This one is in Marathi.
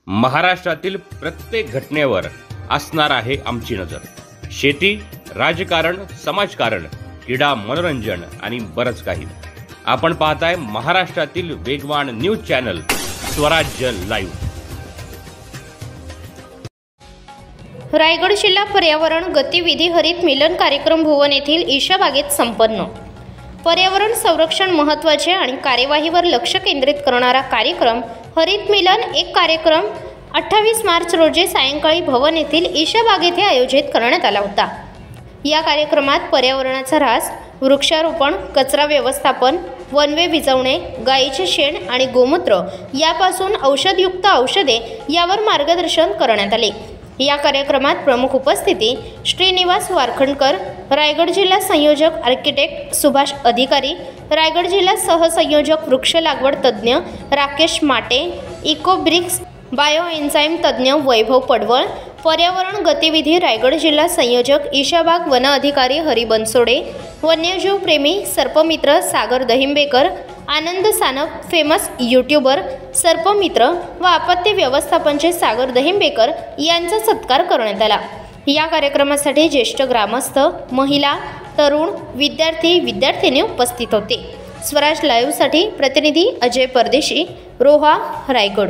महाराष्ट्रातील प्रत्येक घटनेवर असणार आहे आमची नजर। शेती, राजकारण, समाजकारण, क्रीडा, मनोरंजन आणि बरंच काही। आपण पाहताय महाराष्ट्रातील वेगवान न्यूज चॅनल स्वराज्य लाईव्ह। रायगड जिल्हा पर्यावरण गतिविधी हरित मिलन कार्यक्रम भुवन येथील ईशा बागेत संपन्न। पर्यावरण संरक्षण महत्त्वाचे आणि कार्यवाहीवर लक्ष केंद्रित करणारा कार्यक्रम हरित मिलन एक कार्यक्रम 28 मार्च रोजी सायंकाळी भवन येथील ईशा बाग येथे आयोजित करण्यात आला होता। या कार्यक्रमात पर्यावरणाचा ऱ्हास, वृक्षारोपण, कचरा व्यवस्थापन, वनवे विजवणे, गायीचे शेण आणि गोमूत्र यापासून औषधयुक्त औषधे यावर मार्गदर्शन करण्यात आले। या कार्यक्रमात प्रमुख उपस्थिती श्रीनिवास वारखंडकर, रायगड जिल्हा संयोजक आर्किटेक्ट सुभाष अधिकारी, रायगड जिल्हा सहसंयोजक वृक्ष लागवड तज्ज्ञ राकेश माटे, इकोब्रिक्स बायो एन्झाईम तज्ज्ञ वैभव पडवळ, पर्यावरण गतिविधी रायगड जिल्हा संयोजक ईशाबाग वन अधिकारी हरी बनसोडे, वन्यजीव प्रेमी सर्पमित्र सागर दहिंबेकर, आनंद सानप फेमस यूट्यूबर सर्पमित्र व आपत्ती व्यवस्थापनचे सागर दहिंबेकर यांचा सत्कार करण्यात आला। या कार्यक्रमासाठी ज्येष्ठ ग्रामस्थ, महिला, तरुण, विद्यार्थी, विद्यार्थिनी उपस्थित होते। स्वराज लाईव्हसाठी प्रतिनिधी अजय परदेशी, रोहा, रायगड।